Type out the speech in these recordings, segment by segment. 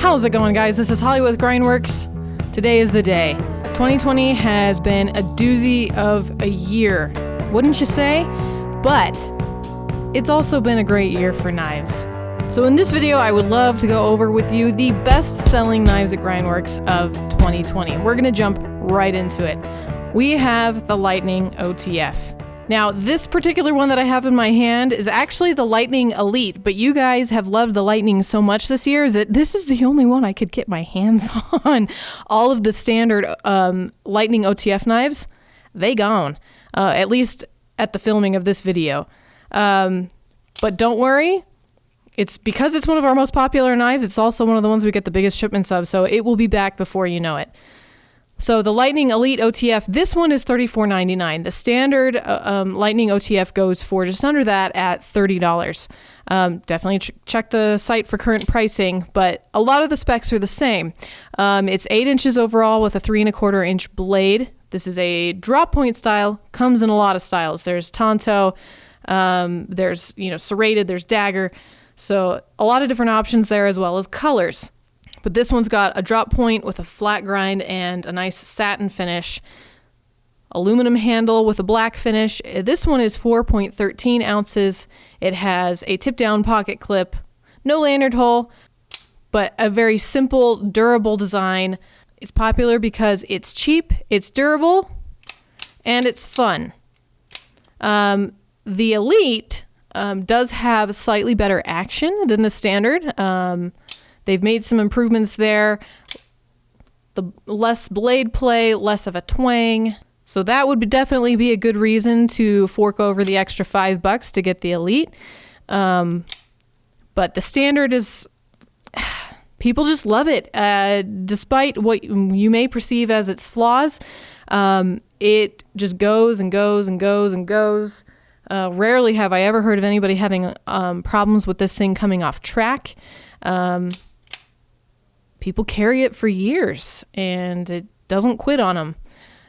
How's it going, guys? This is Holly with Grindworks. Today is the day. 2020 has been a doozy of a year, wouldn't you say? But it's also been a great year for knives. So in this video, I would love to go over with you the best-selling knives at Grindworks of 2020. We're going to jump right into it. We have the Lightning OTF. Now, this particular one that I have in my hand is actually the Lightning Elite, but you guys have loved the Lightning so much this year that this is the only one I could get my hands on. All of the standard Lightning OTF knives, they gone, at least at the filming of this video. But don't worry, it's because it's one of our most popular knives, it's also one of the ones we get the biggest shipments of, so it will be back before you know it. So the Lightning Elite OTF, this one is $34.99. The standard Lightning OTF goes for just under that at $30. Definitely check the site for current pricing, but a lot of the specs are the same. It's 8 inches overall with a 3 1/4 inch blade. This is a drop point style, comes in a lot of styles. There's Tonto, there's serrated, there's dagger. So a lot of different options there as well as colors. But this one's got a drop point with a flat grind and a nice satin finish. Aluminum handle with a black finish. This one is 4.13 ounces. It has a tip-down pocket clip, no lanyard hole, but a very simple, durable design. It's popular because it's cheap, it's durable, and it's fun. The Elite does have slightly better action than the standard. They've made some improvements there. The less blade play, less of a twang. So that would definitely be a good reason to fork over the extra $5 to get the Elite. But the standard is, people just love it. Despite what you may perceive as its flaws, it just goes and goes and goes and goes. Rarely have I ever heard of anybody having problems with this thing coming off track. People carry it for years and it doesn't quit on them.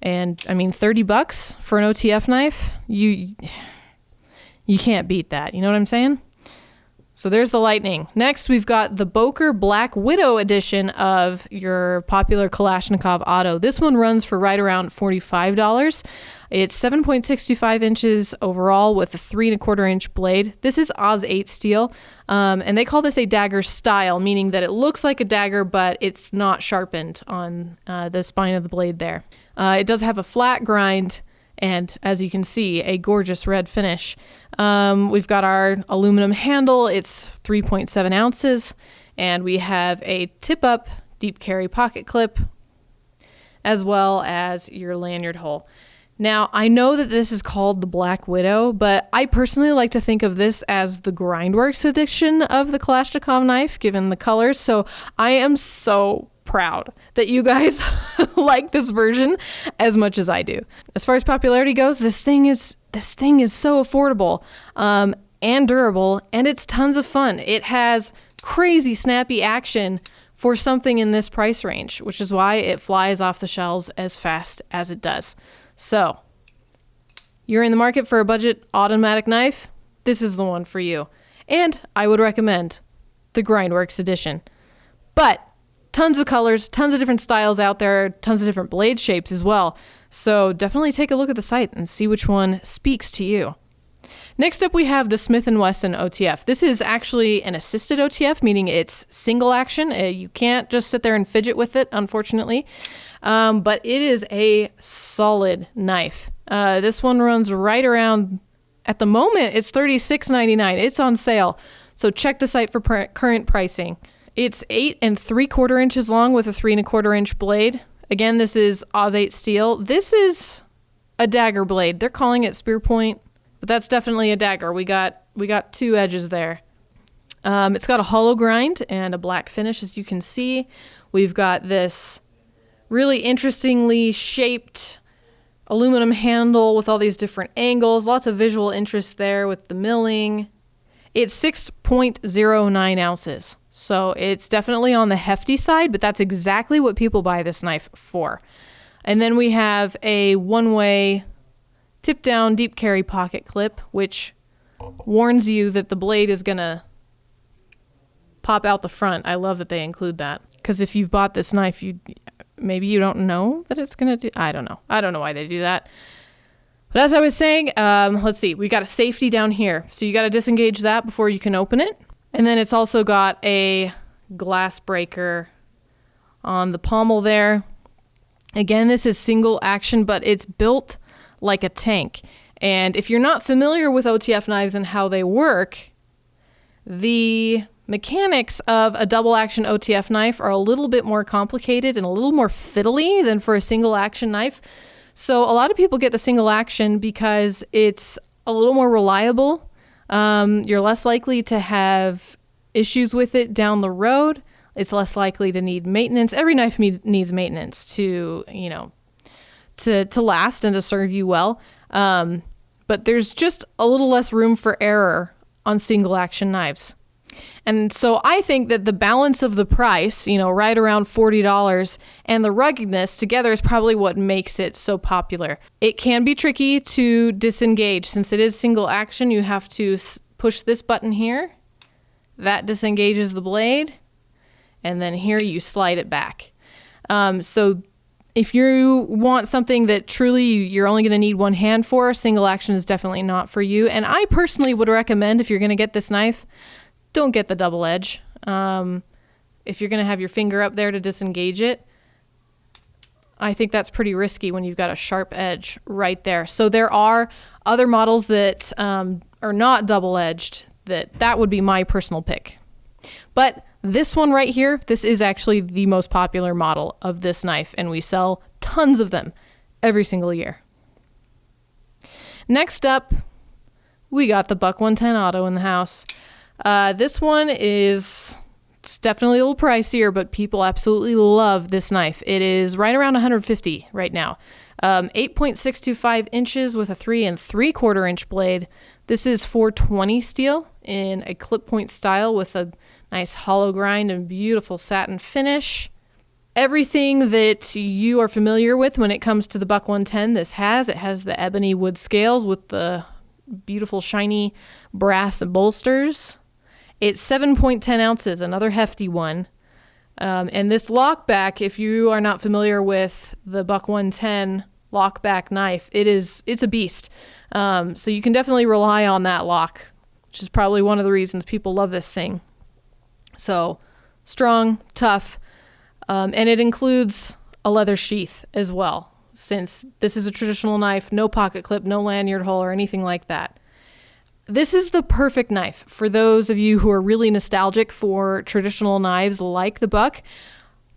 And I mean, $30 for an OTF knife, you can't beat that. You know what I'm saying? So there's the Lightning. Next, we've got the Boker Black Widow edition of your popular Kalashnikov Auto. This one runs for right around $45. It's 7.65 inches overall with a 3 1/4 inch blade. This is Oz 8 steel, and they call this a dagger style, meaning that it looks like a dagger, but it's not sharpened on the spine of the blade there. It does have a flat grind, and as you can see, a gorgeous red finish. We've got our aluminum handle. It's 3.7 ounces, and we have a tip-up deep carry pocket clip, as well as your lanyard hole. Now, I know that this is called the Black Widow, but I personally like to think of this as the Grindworks edition of the Kalashnikov knife, given the colors. So I am so proud that you guys like this version as much as I do. As far as popularity goes, this thing is so affordable and durable, and it's tons of fun. It has crazy snappy action for something in this price range, which is why it flies off the shelves as fast as it does. So, you're in the market for a budget automatic knife? This is the one for you. And I would recommend the Grindworks edition. But tons of colors, tons of different styles out there, tons of different blade shapes as well. So definitely take a look at the site and see which one speaks to you. Next up, we have the Smith & Wesson OTF. This is actually an assisted OTF, meaning it's single action. You can't just sit there and fidget with it, unfortunately. But it is a solid knife. This one runs right around, at the moment, it's $36.99. It's on sale. So check the site for current pricing. It's 8 3/4 inches long with a 3 1/4 inch blade. Again, this is Oz 8 steel. This is a dagger blade. They're calling it spear point, but that's definitely a dagger. We got 2 edges there. It's got a hollow grind and a black finish, as you can see. We've got this really interestingly shaped aluminum handle with all these different angles. Lots of visual interest there with the milling. It's 6.09 ounces. So it's definitely on the hefty side, but that's exactly what people buy this knife for. And then we have a one-way tip-down deep carry pocket clip, which warns you that the blade is going to pop out the front. I love that they include that, because if you've bought this knife, maybe you don't know that it's going to do, I don't know why they do that. But as I was saying, let's see, we got a safety down here. So you got to disengage that before you can open it. And then it's also got a glass breaker on the pommel there. Again, this is single action, but it's built like a tank. And if you're not familiar with OTF knives and how they work, the mechanics of a double action OTF knife are a little bit more complicated and a little more fiddly than for a single action knife. So a lot of people get the single action because it's a little more reliable. You're less likely to have issues with it down the road. It's less likely to need maintenance. Every knife needs maintenance to last and to serve you well. But there's just a little less room for error on single action knives. And so I think that the balance of the price, right around $40, and the ruggedness together is probably what makes it so popular. It can be tricky to disengage. Since it is single action, you have to push this button here. That disengages the blade. And then here you slide it back. So if you want something that truly you're only going to need one hand for, single action is definitely not for you. And I personally would recommend, if you're going to get this knife, don't get the double edge. If you're going to have your finger up there to disengage it, I think that's pretty risky when you've got a sharp edge right there. So there are other models that are not double edged. That would be my personal pick. But this one right here, this is actually the most popular model of this knife, and we sell tons of them every single year. Next up, we got the Buck 110 Auto in the house. This one it's definitely a little pricier, but people absolutely love this knife. It is right around $150 right now. 8.625 inches with a 3 3/4 inch blade. This is 420 steel in a clip point style with a nice hollow grind and beautiful satin finish. Everything that you are familiar with when it comes to the Buck 110, this has. It has the ebony wood scales with the beautiful shiny brass bolsters. It's 7.10 ounces, another hefty one. And this lockback, if you are not familiar with the Buck 110 lockback knife, it's a beast. So you can definitely rely on that lock, which is probably one of the reasons people love this thing. So strong, tough, and it includes a leather sheath as well. Since this is a traditional knife, no pocket clip, no lanyard hole or anything like that. This is the perfect knife for those of you who are really nostalgic for traditional knives like the Buck,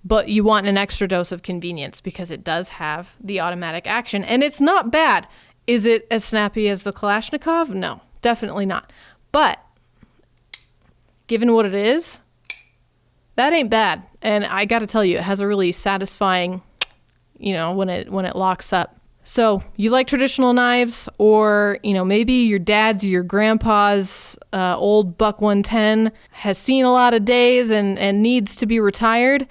but you want an extra dose of convenience because it does have the automatic action, and it's not bad. Is it as snappy as the Kalashnikov? No, definitely not. But given what it is, that ain't bad. And I got to tell you, it has a really satisfying, when it locks up. So you like traditional knives, or, maybe your dad's or your grandpa's old Buck 110 has seen a lot of days and needs to be retired.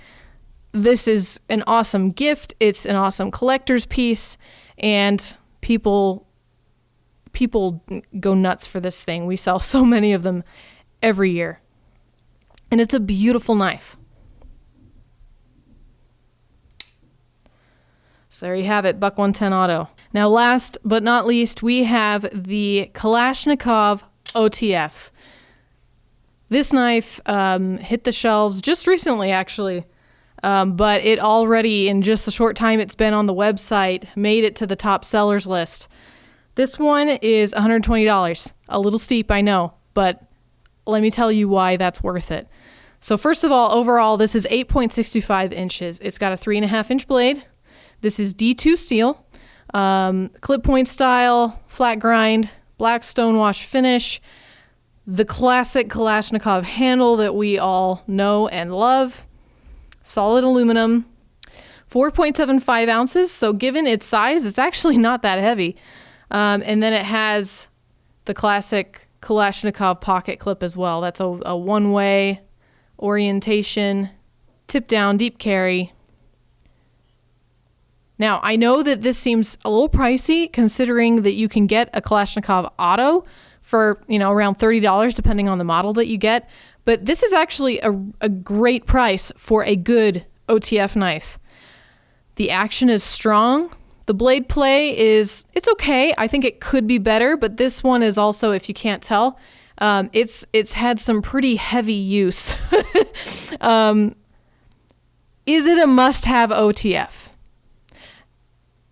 This is an awesome gift. It's an awesome collector's piece, and people go nuts for this thing. We sell so many of them every year. And it's a beautiful knife. So there you have it, Buck 110 Auto. Now last but not least, we have the Kalashnikov OTF. This knife hit the shelves just recently, actually. But it already, in just the short time it's been on the website, made it to the top sellers list. This one is $120. A little steep, I know, but let me tell you why that's worth it. So first of all, overall, this is 8.625 inches. It's got a 3.5 inch blade. This is D2 steel, clip point style, flat grind, black stonewash finish, the classic Kalashnikov handle that we all know and love, solid aluminum, 4.75 ounces. So given its size, it's actually not that heavy. And then it has the classic Kalashnikov pocket clip as well. That's a one-way orientation, tip down, deep carry. Now, I know that this seems a little pricey considering that you can get a Kalashnikov Auto for, around $30 depending on the model that you get. But this is actually a great price for a good OTF knife. The action is strong. The blade play it's okay. I think it could be better, but this one is also, if you can't tell, it's had some pretty heavy use. Is it a must-have OTF?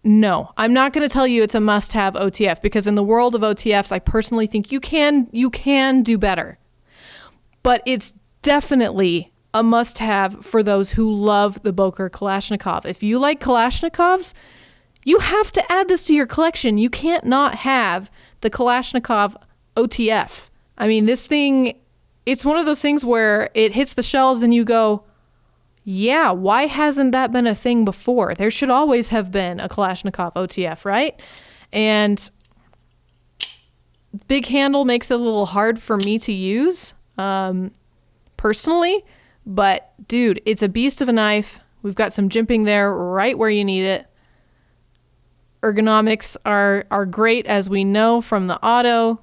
No, I'm not going to tell you it's a must-have OTF, because in the world of OTFs, I personally think you can do better. But it's definitely a must-have for those who love the Boker Kalashnikov. If you like Kalashnikovs, you have to add this to your collection. You can't not have the Kalashnikov OTF. I mean, this thing, it's one of those things where it hits the shelves and you go, yeah, why hasn't that been a thing before? There should always have been a Kalashnikov OTF, right? And big handle makes it a little hard for me to use, personally. But dude, it's a beast of a knife. We've got some jimping there right where you need it. Ergonomics are great, as we know from the Auto.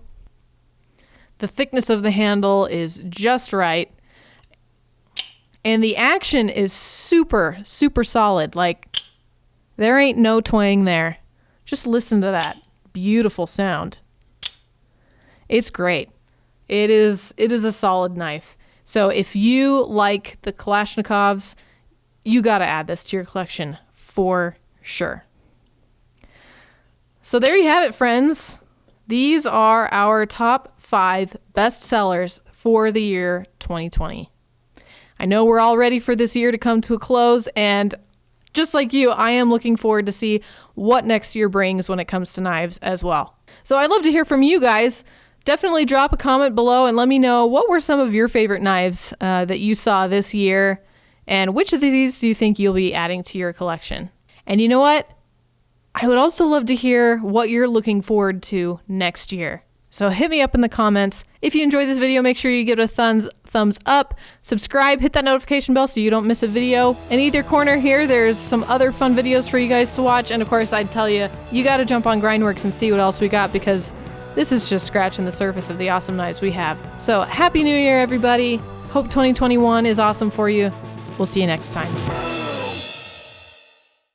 The thickness of the handle is just right. And the action is super, super solid. Like, there ain't no twang there. Just listen to that beautiful sound. It's great. It is a solid knife. So if you like the Kalashnikovs, you got to add this to your collection for sure. So there you have it, friends. These are our top 5 best sellers for the year 2020. I know we're all ready for this year to come to a close, and just like you, I am looking forward to see what next year brings when it comes to knives as well. So I'd love to hear from you guys. Definitely drop a comment below and let me know what were some of your favorite knives that you saw this year, and which of these do you think you'll be adding to your collection. And you know what? I would also love to hear what you're looking forward to next year. So hit me up in the comments. If you enjoyed this video, make sure you give it a thumbs up, subscribe, hit that notification bell so you don't miss a video. In either corner here, there's some other fun videos for you guys to watch. And of course, I'd tell you, you got to jump on Grindworks and see what else we got, because this is just scratching the surface of the awesome knives we have. So Happy New Year, everybody. Hope 2021 is awesome for you. We'll see you next time.